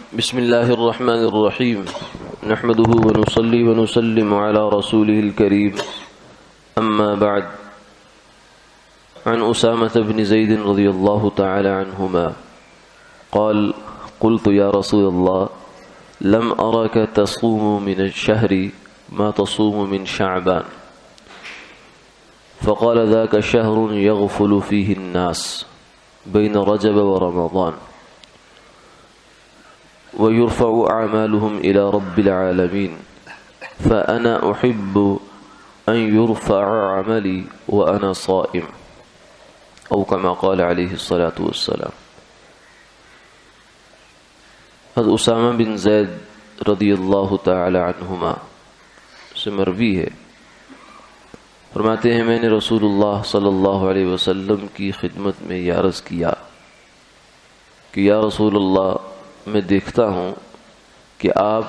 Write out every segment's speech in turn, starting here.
بسم الله الرحمن الرحيم نحمده ونصلي ونسلم على رسوله الكريم أما بعد عن أسامة بن زيد رضي الله تعالى عنهما قال قلت يا رسول الله لم أرك تصوم من الشهر ما تصوم من شعبان فقال ذاك شهر يغفل فيه الناس بين رجب ورمضان ويرفع أعمالهم إلى رب العالمين فأنا أحب أن يرفع عملي وأنا صائم أو كما قال عليه الصلاة والسلام۔ حضرت اسامہ بن زید رضی اللہ تعالی عنہما سے مروی ہے، فرماتے ہیں میں نے رسول اللہ صلی اللہ علیہ وسلم کی خدمت میں یہ عرض کیا کہ یا رسول اللہ، میں دیکھتا ہوں کہ آپ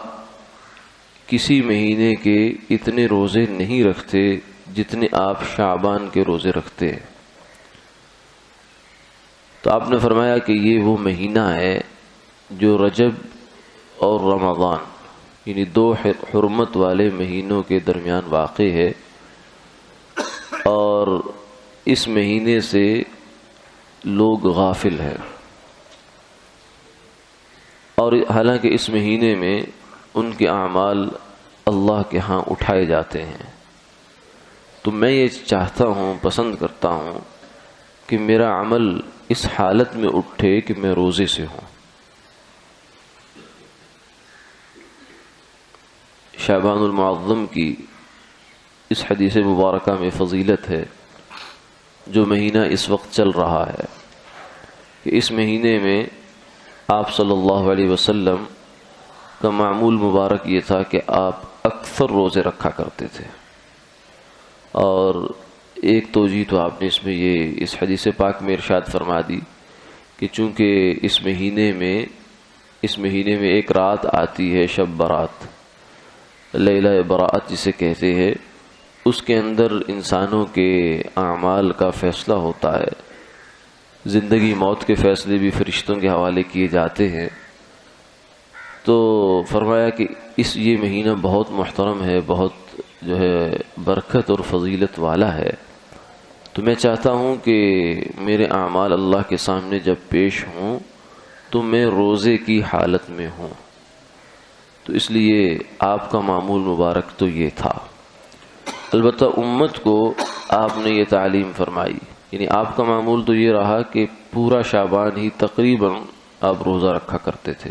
کسی مہینے کے اتنے روزے نہیں رکھتے جتنے آپ شعبان کے روزے رکھتے ہیں۔ تو آپ نے فرمایا کہ یہ وہ مہینہ ہے جو رجب اور رمضان یعنی دو حرمت والے مہینوں کے درمیان واقع ہے، اور اس مہینے سے لوگ غافل ہیں، اور حالانکہ اس مہینے میں ان کے اعمال اللہ کے ہاں اٹھائے جاتے ہیں۔ تو میں یہ چاہتا ہوں، پسند کرتا ہوں کہ میرا عمل اس حالت میں اٹھے کہ میں روزے سے ہوں۔ شعبان المعظم کی اس حدیث مبارکہ میں فضیلت ہے، جو مہینہ اس وقت چل رہا ہے، کہ اس مہینے میں آپ صلی اللہ علیہ وسلم کا معمول مبارک یہ تھا کہ آپ اکثر روزے رکھا کرتے تھے۔ اور ایک توجیہ تو آپ نے اس حدیث پاک میں ارشاد فرما دی کہ چونکہ اس مہینے میں ایک رات آتی ہے، شب برات، لیلہ براءت جسے کہتے ہیں، اس کے اندر انسانوں کے اعمال کا فیصلہ ہوتا ہے، زندگی موت کے فیصلے بھی فرشتوں کے حوالے کیے جاتے ہیں۔ تو فرمایا کہ یہ مہینہ بہت محترم ہے، بہت برکت اور فضیلت والا ہے، تو میں چاہتا ہوں کہ میرے اعمال اللہ کے سامنے جب پیش ہوں تو میں روزے کی حالت میں ہوں۔ تو اس لیے آپ کا معمول مبارک تو یہ تھا۔ البتہ امت کو آپ نے یہ تعلیم فرمائی، یعنی آپ کا معمول تو یہ رہا کہ پورا شعبان ہی تقریباً آپ روزہ رکھا کرتے تھے،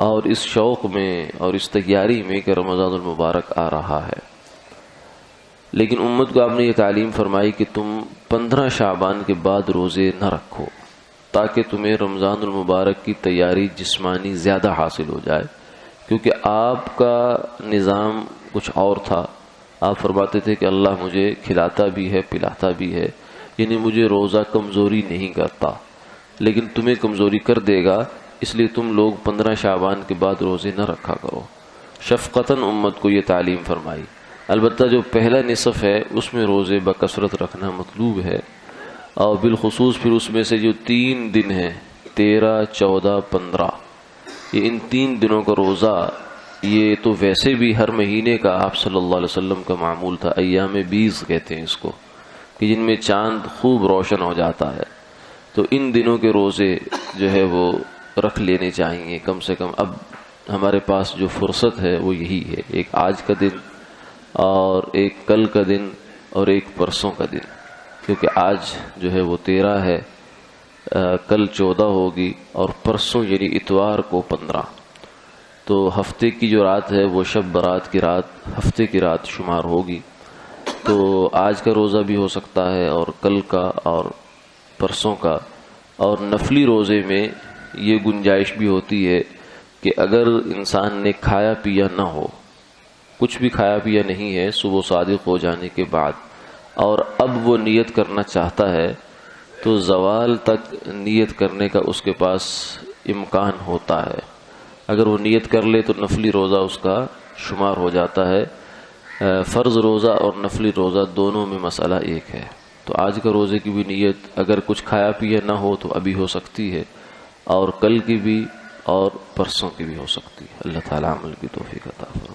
اور اس شوق میں اور اس تیاری میں کہ رمضان المبارک آ رہا ہے۔ لیکن امت کو آپ نے یہ تعلیم فرمائی کہ تم 15 شعبان کے بعد روزے نہ رکھو، تاکہ تمہیں رمضان المبارک کی تیاری جسمانی زیادہ حاصل ہو جائے، کیونکہ آپ کا نظام کچھ اور تھا۔ آپ فرماتے تھے کہ اللہ مجھے کھلاتا بھی ہے، پلاتا بھی ہے، یعنی مجھے روزہ کمزوری نہیں کرتا، لیکن تمہیں کمزوری کر دے گا، اس لیے تم لوگ 15 شعبان کے بعد روزے نہ رکھا کرو۔ شفقتاً امت کو یہ تعلیم فرمائی۔ البتہ جو پہلا نصف ہے اس میں روزے بکثرت رکھنا مطلوب ہے، اور بالخصوص پھر اس میں سے جو 3 دن ہیں، 13، 14، 15، یہ ان 3 دنوں کا روزہ، یہ تو ویسے بھی ہر مہینے کا آپ صلی اللہ علیہ وسلم کا معمول تھا۔ ایام بیض کہتے ہیں اس کو، کہ جن میں چاند خوب روشن ہو جاتا ہے۔ تو ان دنوں کے روزے وہ رکھ لینے چاہیے کم سے کم۔ اب ہمارے پاس جو فرصت ہے وہ یہی ہے، ایک آج کا دن اور ایک کل کا دن اور ایک پرسوں کا دن، کیونکہ آج وہ 13 ہے، کل 14 ہوگی، اور پرسوں یعنی اتوار کو 15۔ تو ہفتے کی جو رات ہے وہ شب برات کی رات، ہفتے کی رات شمار ہوگی۔ تو آج کا روزہ بھی ہو سکتا ہے، اور کل کا، اور پرسوں کا۔ اور نفلی روزے میں یہ گنجائش بھی ہوتی ہے کہ اگر انسان نے کھایا پیا نہ ہو، کچھ بھی کھایا پیا نہیں ہے صبح صادق ہو جانے کے بعد، اور اب وہ نیت کرنا چاہتا ہے، تو زوال تک نیت کرنے کا اس کے پاس امکان ہوتا ہے۔ اگر وہ نیت کر لے تو نفلی روزہ اس کا شمار ہو جاتا ہے۔ فرض روزہ اور نفلی روزہ دونوں میں مسئلہ ایک ہے۔ تو آج کا روزے کی بھی نیت اگر کچھ کھایا پیا نہ ہو تو ابھی ہو سکتی ہے، اور کل کی بھی اور پرسوں کی بھی ہو سکتی ہے۔ اللہ تعالیٰ عمل کی توفیق عطا فرمائے۔